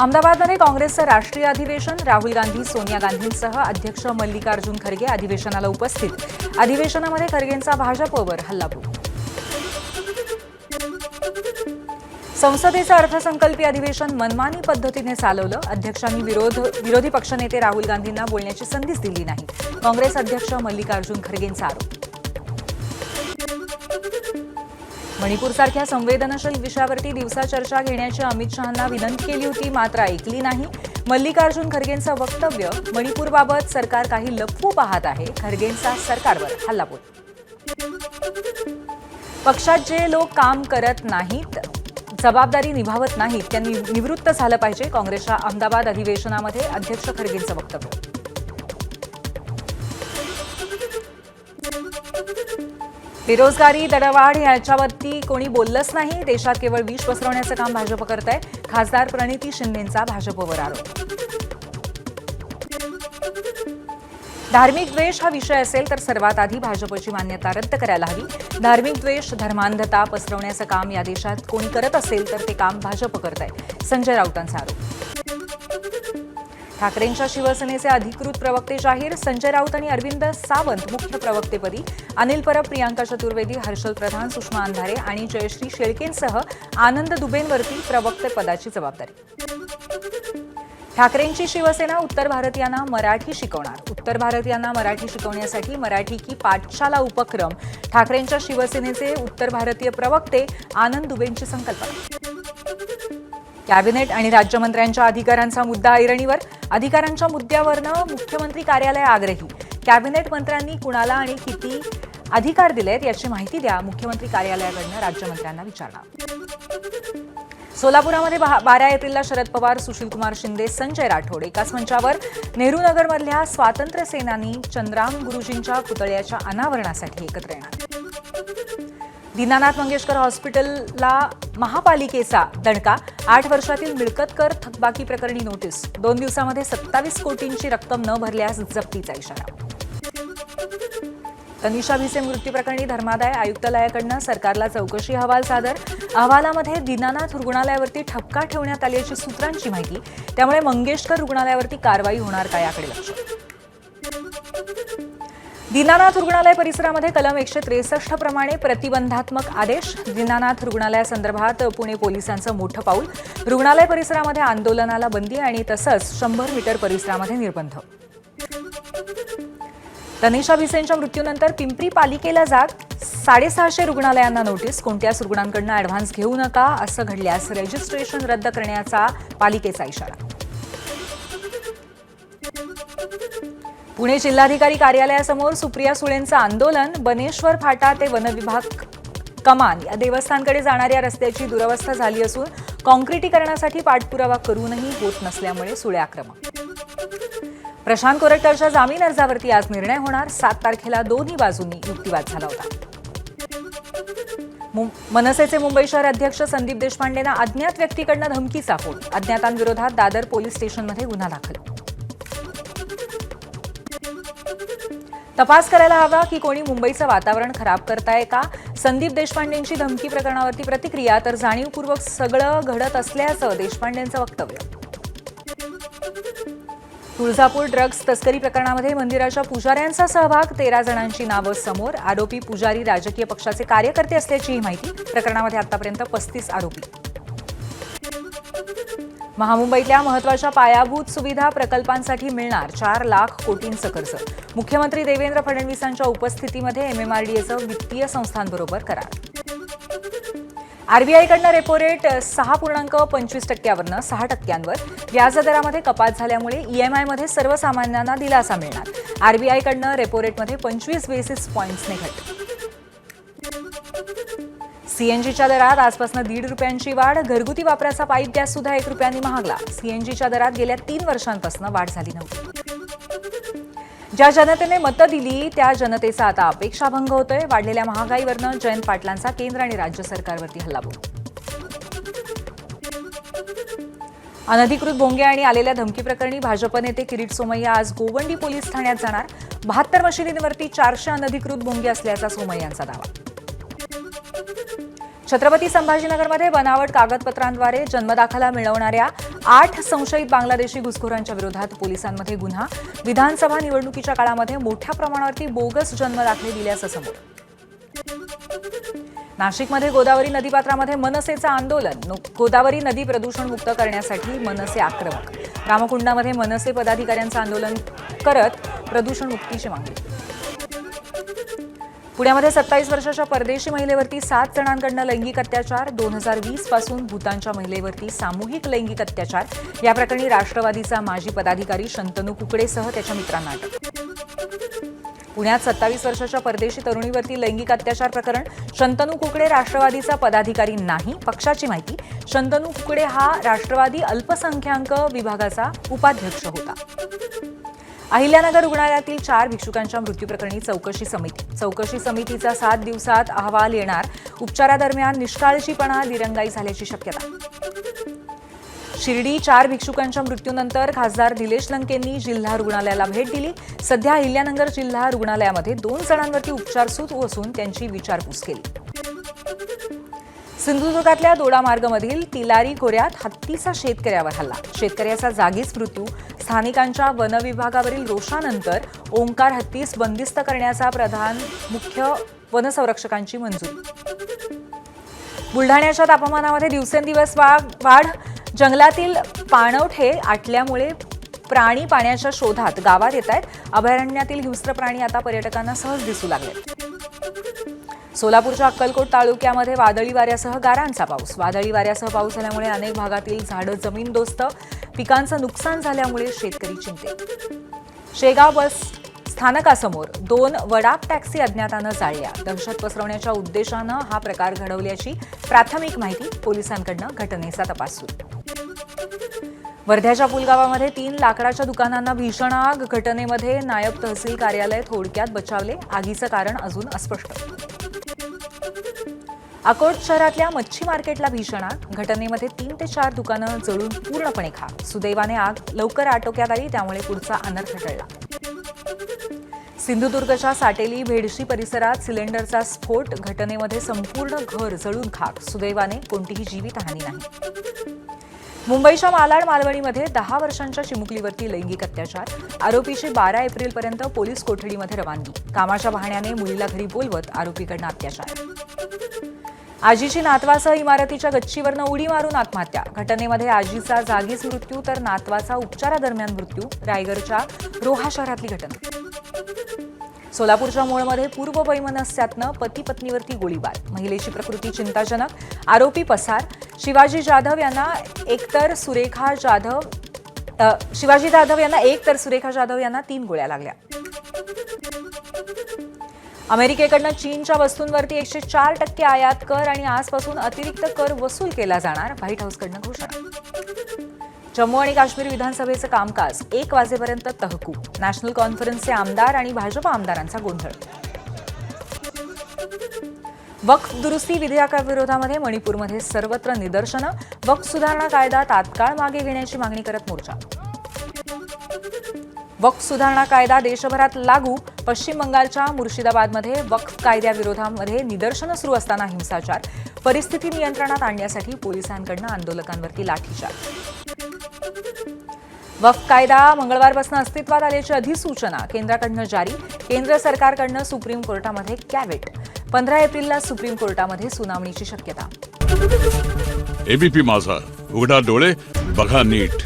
अहमदाबादमध्ये काँग्रेसचं राष्ट्रीय अधिवेशन, राहुल गांधी, सोनिया गांधींसह अध्यक्ष मल्लिकार्जुन खरगे अधिवेशनाला उपस्थित। अधिवेशनामध्ये खरगेंचा भाजपवर हल्लाबोल। संसदेचं अर्थसंकल्पीय अधिवेशन मनमानी पद्धतीने चालवलं। अध्यक्षांनी विरोधी पक्षनेते राहुल गांधींना बोलण्याची संधीच दिली नाही। काँग्रेस अध्यक्ष मल्लिकार्जुन खरगेंचा आरोप। मणिपूरसारख्या संवेदनशील विषयावरती दिवसा चर्चा घेण्याची अमित शहांना विनंती केली होती, मात्र ऐकली नाही। मल्लिकार्जुन खरगेंचं वक्तव्य, मणिपूरबाबत सरकार काही लपवू पाहत आहे। खरगेंचा सरकारवर हल्लाबोल। पक्षात जे लोक काम करत नाहीत, जबाबदारी निभावत नाहीत, त्यांनी निवृत्त झालं पाहिजे। काँग्रेसच्या अहमदाबाद अधिवेशनामध्ये अध्यक्ष खरगेंचं वक्तव्य। बेरोजगारी, दरवाढ याच्यावरती कोणी बोललंच नाही। देशात केवळ विष पसरवण्याचं काम भाजप करत आहे। खासदार प्रणिती शिंदेंचा भाजपवर आरोप। धार्मिक द्वेष हा विषय असेल तर सर्वात आधी भाजपची मान्यता रद्द करायला हवी। धार्मिक द्वेष, धर्मांधता पसरवण्याचं काम या देशात कोणी करत असेल तर ते काम भाजप करत आहे। संजय राऊतांचा आरोप। ठाकरेंच्या शिवसेनेचे अधिकृत प्रवक्ते जाहीर, संजय राऊत आणि अरविंद सावंत मुख्य प्रवक्तेपदी, अनिल परब, प्रियांका चतुर्वेदी, हर्षल प्रधान, सुषमा अंधारे आणि जयश्री शेळकेंसह आनंद दुबेंवरती प्रवक्तेपदाची जबाबदारी। ठाकरेंची शिवसेना उत्तर भारतीयांना मराठी शिकवणार। उत्तर भारतीयांना मराठी शिकवण्यासाठी मराठी की पाठशाला उपक्रम। ठाकरेंच्या शिवसेनेचे उत्तर भारतीय प्रवक्ते आनंद दुबेंची संकल्पना। कॅबिनेट आणि राज्यमंत्र्यांच्या अधिकारांचा मुद्दा ऐरणीवर। अधिकारांच्या मुद्द्यावरनं मुख्यमंत्री कार्यालय आग्रही। कॅबिनेट मंत्र्यांनी कुणाला आणि किती अधिकार दिलेत याची माहिती द्या, मुख्यमंत्री कार्यालयाकडनं राज्यमंत्र्यांना विचारणार। सोलापुरामध्ये 12 एप्रिलला शरद पवार, सुशीलकुमार शिंदे, संजय राठोड एकाच मंचावर। नेहरू नगरमधल्या स्वातंत्र्य सेनानी चंद्राम गुरुजींच्या पुतळ्याच्या अनावरणासाठी एकत्र येणार। दीनानाथ मंगेशकर हॉस्पिटलला महापालिकेचा दणका। 8 वर्षातील मिळकत कर थकबाकी प्रकरणी नोटीस। 2 दिवसामध्ये 27 कोटींची रक्कम न भरल्यास जप्तीचा इशारा। तनिषा भिसे मृत्यू प्रकरणी धर्मादाय आयुक्तालयाकडनं सरकारला चौकशी अहवाल सादर। अहवालामध्ये दीनानाथ रुग्णालयावरती ठपका ठेवण्यात आल्याची सूत्रांची माहिती। त्यामुळे मंगेशकर रुग्णालयावरती कारवाई होणार का याकडे लक्ष। दीनानाथ रुग्णालय परिसरामध्ये कलम 163 प्रमाणे प्रतिबंधात्मक आदेश। दीनानाथ रुग्णालयासंदर्भात पुणे पोलिसांचं मोठं पाऊल। रुग्णालय परिसरामध्ये आंदोलनाला बंदी आणि तसंच 100 मीटर परिसरामध्ये निर्बंध। तनिषा भिसेंच्या मृत्यूनंतर पिंपरी पालिकेला जाग। 650 रुग्णालयांना नोटीस। कोणत्याच रुग्णांकडून ॲडव्हान्स घेऊ नका, असं घडल्यास रजिस्ट्रेशन रद्द करण्याचा पालिकेचा इशारा। पुणे जिल्हाधिकारी कार्यालयासमोर सुप्रिया सुळेंचं आंदोलन। बनेश्वर फाटा ते वनविभाग कमान या देवस्थानकडे जाणाऱ्या रस्त्याची दुरवस्था झाली असून काँक्रिटीकरणासाठी पाठपुरावा करूनही होत नसल्यामुळे सुळे आक्रमक। प्रशांत कोरटकरच्या जामीन अर्जावरती आज निर्णय होणार। 7 तारखेला दोन्ही बाजूंनी युक्तिवाद झाला होता। मनसेचे मुंबई शहर अध्यक्ष संदीप देशपांडेंना अज्ञात व्यक्तीकडनं धमकीचा फोन। अज्ञातांविरोधात दादर पोलीस स्टेशनमध्ये गुन्हा दाखल। तपास करायला हवा की कोणी मुंबईचं वातावरण खराब करताय का? संदीप देशपांडेंची धमकी प्रकरणावरती प्रतिक्रिया, तर जाणीवपूर्वक सगळं घडत असल्याचं देशपांडेंचं वक्तव्य। तुळजापूर ड्रग्ज तस्करी प्रकरणामध्ये मंदिराच्या पुजाऱ्यांचा सहभाग। 13 जणांची नावं समोर। आरोपी पुजारी राजकीय पक्षाचे कार्यकर्ते असल्याचीही माहिती। प्रकरणामध्ये आतापर्यंत 35 आरोपी। महामुंबईतल्या महत्त्वाच्या पायाभूत सुविधा प्रकल्पांसाठी मिळणार 4 लाख कोटींचं कर्ज। मुख्यमंत्री देवेंद्र फडणवीसांच्या उपस्थितीमध्ये एमएमआरडीएचं वित्तीय संस्थांबरोबर करार। आरबीआयकडनं रेपो रेट 6.25%वरनं 6%वर। व्याजदरामध्ये कपात झाल्यामुळे ईएमआयमध्ये सर्वसामान्यांना दिलासा मिळणार। आरबीआयकडनं रेपो रेटमध्ये 25 बेसिस पॉईंट्सने घट। सीएनजीच्या दरात आजपासून 1.5 रुपयांची वाढ। घरगुती वापराचा पाईप गॅस सुद्धा 1 रुपयांनी महागला। सीएनजीच्या दरात गेल्या 3 वर्षांपासून वाढ झाली नव्हती। ज्या जनतेने मतं दिली त्या जनतेचा आता अपेक्षाभंग होतोय। वाढलेल्या महागाईवरनं जयंत पाटलांचा केंद्र आणि राज्य सरकारवरती हल्लाबोल। अनधिकृत भोंगे आणि आलेल्या धमकी प्रकरणी भाजप नेते किरीट सोमय्या आज गोवंडी पोलीस ठाण्यात जाणार। 72 मशिदींवरती 400 अनधिकृत भोंगे असल्याचा सोमय्यांचा दावा। छत्रपती संभाजीनगरमध्ये बनावट कागदपत्रांद्वारे जन्मदाखला मिळवणाऱ्या 8 संशयित बांगलादेशी घुसखोरांच्या विरोधात पोलिसांमध्ये गुन्हा. विधानसभा निवडणुकीच्या काळामध्ये मोठ्या प्रमाणावरती बोगस जन्मदाखले दिल्याचं समोर. नाशिकमध्ये गोदावरी नदीपात्रामध्ये मनसेचं आंदोलन. गोदावरी नदी प्रदूषणमुक्त करण्यासाठी मनसे आक्रमक. रामकुंडामध्ये मनसे पदाधिकाऱ्यांचं आंदोलन करत प्रदूषणमुक्तीची मागणी. पुण्यामध्ये 27 वर्षाच्या परदेशी महिलेवरती 7 जणांकडून लैंगिक अत्याचार. 2020 पासून भूतानच्या महिलेवरती सामूहिक लैंगिक अत्याचार. या प्रकरणी राष्ट्रवादीचा माजी पदाधिकारी शंतनू कुकडेसह त्याच्या मित्रांना अटक. पुण्यात 27 वर्षाच्या परदेशी तरुणीवरती लैंगिक अत्याचार प्रकरण. शंतनू कुकडे राष्ट्रवादीचा पदाधिकारी नाही, पक्षाची माहिती. शंतनू कुकडे हा राष्ट्रवादी अल्पसंख्याक विभागाचा उपाध्यक्ष होता. अहिल्यानगर रुग्णालयातील 4 भिक्षुकांच्या मृत्यूप्रकरणी चौकशी समिती. चौकशी समितीचा 7 दिवसात अहवाल येणार. उपचारादरम्यान निष्काळजीपणा, दिरंगाई झाल्याची शक्यता. शिर्डी 4 भिक्षुकांच्या मृत्यूनंतर खासदार निलेश लंकेंनी जिल्हा रुग्णालयाला भेट दिली. सध्या अहिल्यानगर जिल्हा रुग्णालयामध्ये 2 जणांवरती उपचार सुरू असून त्यांची विचारपूस केली. सिंधुदुर्गातल्या दोडामार्गमधील तिलारी खोऱ्यात हत्तीचा शेतकऱ्यावर हल्ला. शेतकऱ्याचा जागीच मृत्यू. स्थानिकांच्या वनविभागावरील रोषानंतर ओंकार हत्तीस बंदिस्त करण्याचा प्रधान मुख्य वनसंरक्षकांची मंजुरी. बुलढाण्याच्या तापमानामध्ये दिवसेंदिवस वाढ. जंगलातील पाणवठे आटल्यामुळे प्राणी पाण्याच्या शोधात गावात येत आहेत. अभयारण्यातील हिंस्र प्राणी आता पर्यटकांना सहज दिसू लागले. सोलापूरच्या अक्कलकोट तालुक्यामध्ये वादळी वाऱ्यासह गारांचा पाऊस. वादळी वाऱ्यासह पाऊस झाल्यामुळे अनेक भागातील झाडं जमीनदोस्त. पिकांचं नुकसान झाल्यामुळे शेतकरी चिंतेत. शेगाव बस स्थानकासमोर 2 वडाप टॅक्सी अज्ञातानं जाळल्या. दहशत पसरवण्याच्या उद्देशानं हा प्रकार घडवल्याची प्राथमिक माहिती. पोलिसांकडून घटनेचा तपास सुरू. वर्ध्याच्या पुलगावामध्ये 3 लाकडाच्या दुकानांना भीषण आग. घटनेमध्ये नायब तहसील कार्यालय थोडक्यात बचावले. आगीचं कारण अजून अस्पष्ट. अकोट शहरातल्या मच्छी मार्केटला भीषण आग. घटनेमध्ये 3 ते 4 दुकानं जळून पूर्णपणे खाक. सुदैवाने आग लवकर आटोक्यात आली, त्यामुळे पुढचा अनर्थ टळला. सिंधुदुर्गच्या साटेली भेडशी परिसरात सिलेंडरचा स्फोट. घटनेमध्ये संपूर्ण घर जळून खाक. सुदैवाने कोणतीही जीवितहानी नाही. मुंबईच्या मालाड मालवणीमध्ये 10 वर्षांच्या चिमुकलीवरती लैंगिक अत्याचार. आरोपीची 12 एप्रिलपर्यंत पोलीस कोठडीमध्ये रवानगी. कामाच्या बहाण्याने मुलीला घरी बोलवत आरोपीकडनं अत्याचार. आजीची नातवासह इमारतीच्या गच्चीवरनं उडी मारून आत्महत्या. घटनेमध्ये आजीचा जागीच मृत्यू तर नातवाचा उपचारादरम्यान मृत्यू. रायगडच्या रोहा शहरातली घटना. सोलापूरच्या मोळमध्ये पूर्व वैमनस्यातनं पती पत्नीवरती गोळीबार. महिलेची प्रकृती चिंताजनक. आरोपी पसार. शिवाजी जाधव यांना एक तर सुरेखा जाधव यांना 3 गोळ्या लागल्या. अमेरिकेकडनं चीनच्या वस्तूंवरती 104% आयात कर आणि आजपासून अतिरिक्त कर वसूल केला जाणार. व्हाईट हाऊसकडनं घोषणा. जम्मू आणि काश्मीर विधानसभेचं कामकाज 1 वाजेपर्यंत तहकूब. नॅशनल कॉन्फरन्सचे आमदार आणि भाजप आमदारांचा गोंधळ. वक्फ दुरुस्ती विधेयकाविरोधामध्ये मणिपूरमध्ये सर्वत्र निदर्शनं. वक्फ सुधारणा कायदा तात्काळ मागे घेण्याची मागणी करत मोर्चा. वक्फ सुधारणा कायदा देशभरात लागू. पश्चिम बंगालच्या मुर्शिदाबादमध्ये वक्फ कायद्याविरोधामध्ये निदर्शनं सुरू असताना हिंसाचार. परिस्थिती नियंत्रणात आणण्यासाठी पोलिसांकडून आंदोलकांवरती लाठीचार्ज. वक्फ कायदा मंगळवारपासून अस्तित्वात आल्याची अधिसूचना केंद्राकडून जारी. केंद्र सरकारकडून सुप्रीम कोर्टामध्ये कॅव्हेट. 15 एप्रिलला सुप्रीम कोर्टामध्ये सुनावणीची शक्यता. एबीपी माझा, उघडा डोळे बघा नीट.